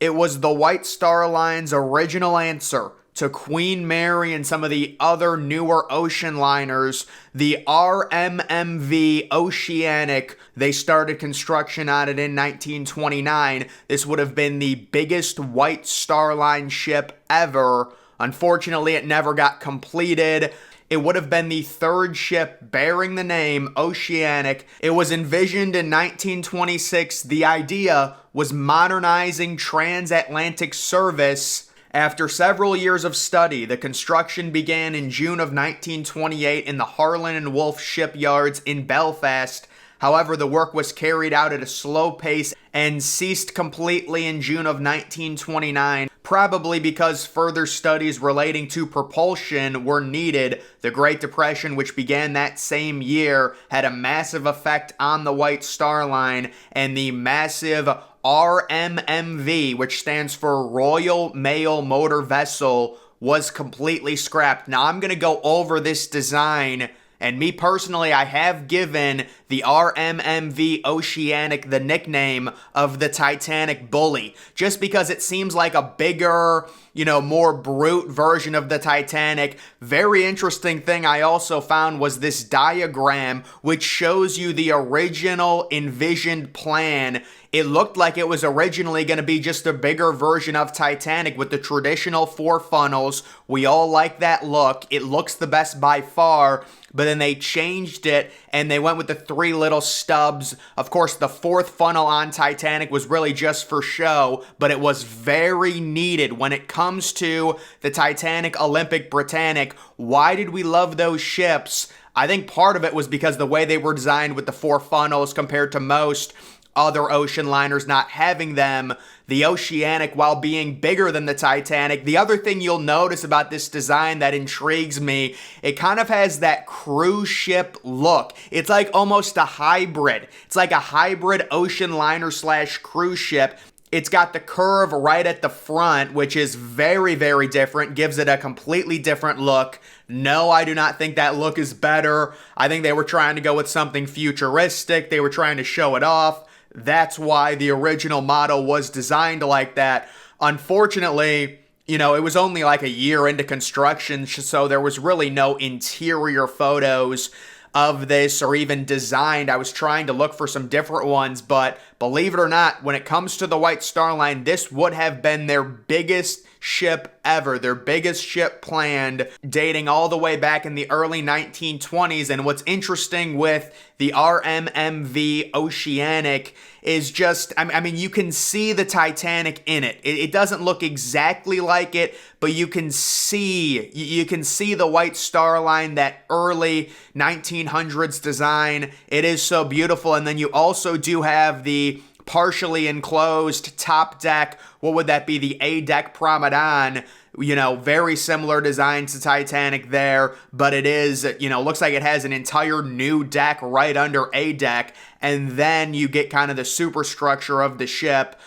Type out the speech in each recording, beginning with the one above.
It was the White Star Line's original answer to Queen Mary and some of the other newer ocean liners, the RMMV Oceanic. They started construction on it in 1929. This would have been the biggest White Star Line ship ever. Unfortunately, it never got completed. It would have been the third ship bearing the name Oceanic. It was envisioned in 1926. The idea was modernizing transatlantic service. After several years of study, the construction began in June of 1928 in the Harland and Wolff shipyards in Belfast. However, the work was carried out at a slow pace and ceased completely in June of 1929, probably because further studies relating to propulsion were needed. The Great Depression, which began that same year, had a massive effect on the White Star Line, and the massive RMMV, which stands for Royal Mail Motor Vessel, was completely scrapped. Now, I'm going to go over this design. And me personally, I have given the RMMV Oceanic the nickname of the Titanic bully, just because it seems like a bigger, more brute version of the Titanic. Very interesting thing I also found was this diagram, which shows you the original envisioned plan. It looked like it was originally going to be just a bigger version of Titanic with the traditional 4 funnels. We all like that look. It looks the best by far. But then they changed it and they went with the 3 little stubs. Of course, the 4th funnel on Titanic was really just for show, but it was very needed. When it comes to the Titanic, Olympic, Britannic, why did we love those ships? I think part of it was because the way they were designed with the 4 funnels compared to most other ocean liners not having them. The Oceanic, while being bigger than the Titanic, the other thing you'll notice about this design that intrigues me, it kind of has that cruise ship look. It's like almost a hybrid. It's like a hybrid ocean liner / cruise ship. It's got the curve right at the front, which is very, very different, gives it a completely different look. No, I do not think that look is better. I think they were trying to go with something futuristic. They were trying to show it off. That's why the original model was designed like that. Unfortunately, it was only like a year into construction, so there was really no interior photos of this or even designed. I was trying to look for some different ones, but believe it or not, when it comes to the White Star Line, this would have been their biggest ship ever, their biggest ship planned, dating all the way back in the early 1920s. And what's interesting with the RMMV Oceanic is just, you can see the Titanic in it. It doesn't look exactly like it, but you can see the White Star Line, that early 1900s design. It is so beautiful. And then you also do have the partially enclosed top deck. What would that be? The A deck promenade. Very similar design to Titanic there, but it is, looks like it has an entire new deck right under A deck, and then you get kind of the superstructure of the ship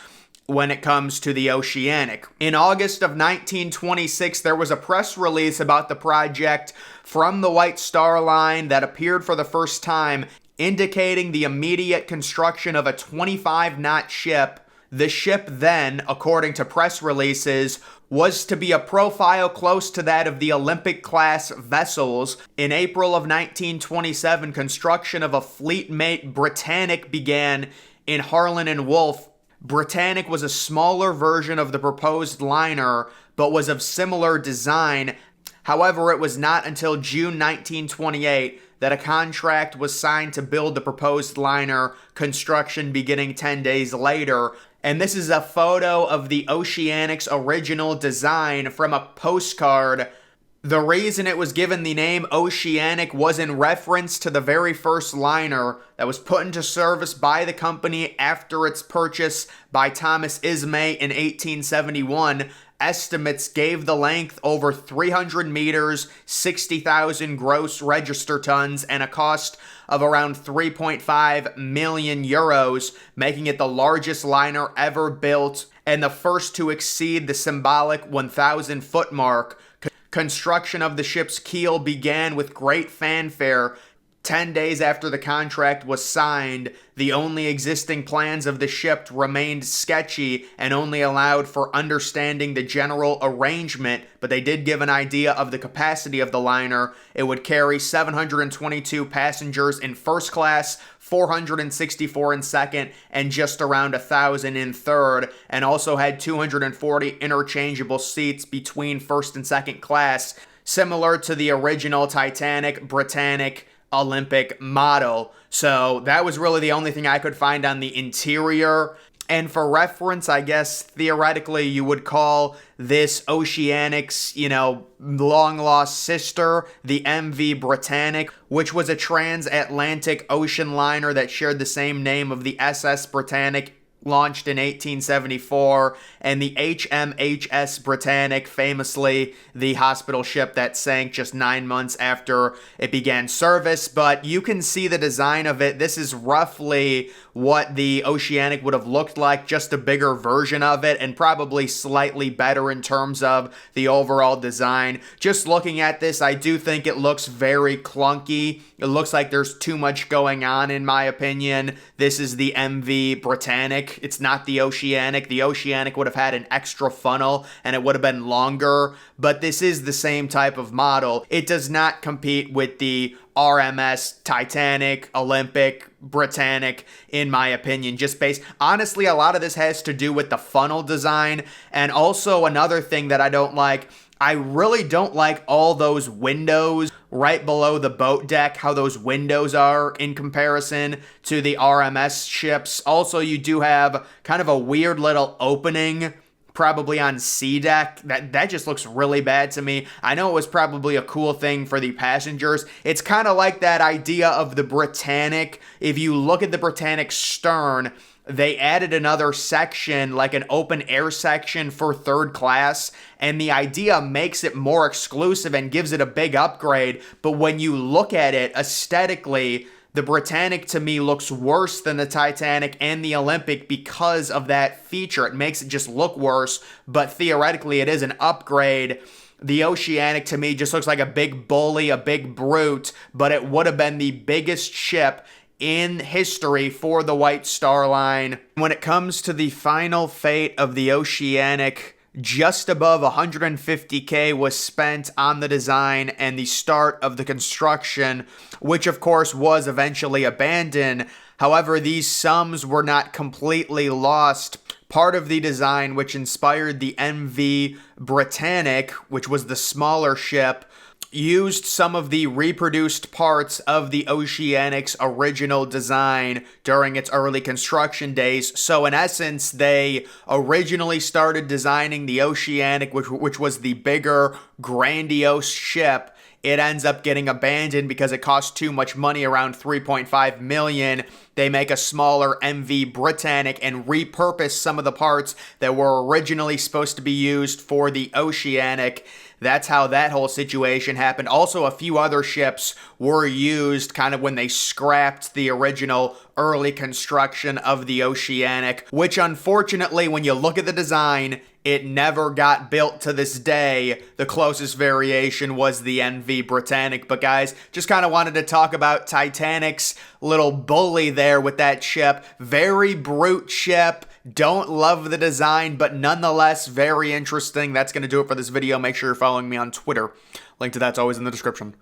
when it comes to the Oceanic. In August of 1926, there was a press release about the project from the White Star Line that appeared for the first time, indicating the immediate construction of a 25-knot ship. The ship then, according to press releases, was to be a profile close to that of the Olympic-class vessels. In April of 1927, construction of a fleet-mate Britannic began in Harland and Wolff. Britannic was a smaller version of the proposed liner, but was of similar design. However, it was not until June 1928 that a contract was signed to build the proposed liner, construction beginning 10 days later. And this is a photo of the Oceanic's original design from a postcard. The reason it was given the name Oceanic was in reference to the very first liner that was put into service by the company after its purchase by Thomas Ismay in 1871. Estimates gave the length over 300 meters, 60,000 gross register tons, and a cost of around 3.5 million euros, making it the largest liner ever built and the first to exceed the symbolic 1,000 foot mark. Construction of the ship's keel began with great fanfare. 10 days after the contract was signed, the only existing plans of the ship remained sketchy and only allowed for understanding the general arrangement, but they did give an idea of the capacity of the liner. It would carry 722 passengers in first class, 464 in second, and just around 1,000 in third, and also had 240 interchangeable seats between first and second class, similar to the original Titanic, Britannic, Olympic model. So that was really the only thing I could find on the interior. And for reference, I guess theoretically you would call this Oceanic's, long lost sister, the MV Britannic, which was a transatlantic ocean liner that shared the same name of the SS Britannic, launched in 1874, and the HMHS Britannic, famously the hospital ship that sank just 9 months after it began service. But you can see the design of it. This is roughly what the Oceanic would have looked like, just a bigger version of it, and probably slightly better in terms of the overall design. Just looking at this, I do think it looks very clunky. It looks like there's too much going on, in my opinion. This is the MV Britannic. It's not the Oceanic. The Oceanic would have had an extra funnel and it would have been longer, but this is the same type of model. It does not compete with the RMS, Titanic, Olympic, Britannic, in my opinion. Honestly, a lot of this has to do with the funnel design. And also another thing that I don't like, I really don't like all those windows right below the boat deck, how those windows are in comparison to the RMS ships. Also, you do have kind of a weird little opening probably on C deck. That just looks really bad to me. I know it was probably a cool thing for the passengers. It's kind of like that idea of the Britannic. If you look at the Britannic stern, they added another section, like an open air section for third class, and the idea makes it more exclusive and gives it a big upgrade. But when you look at it aesthetically, the Britannic to me looks worse than the Titanic and the Olympic because of that feature. It makes it just look worse, but theoretically it is an upgrade. The Oceanic to me just looks like a big bully, a big brute, but it would have been the biggest ship in history for the White Star Line. When it comes to the final fate of the Oceanic, just above $150K was spent on the design and the start of the construction, which of course was eventually abandoned. However, these sums were not completely lost. Part of the design, which inspired the MV Britannic, which was the smaller ship, used some of the reproduced parts of the Oceanic's original design during its early construction days. So in essence, they originally started designing the Oceanic, which was the bigger, grandiose ship. It ends up getting abandoned because it costs too much money, around $3.5 million. They make a smaller MV Britannic and repurpose some of the parts that were originally supposed to be used for the Oceanic. That's how that whole situation happened. Also, a few other ships were used kind of when they scrapped the original early construction of the Oceanic, which unfortunately, when you look at the design, it never got built to this day. The closest variation was the MV Britannic. But guys, just kind of wanted to talk about Titanic's little bully there with that ship. Very brute ship. Don't love the design, but nonetheless, very interesting. That's going to do it for this video. Make sure you're following me on Twitter. Link to that's always in the description.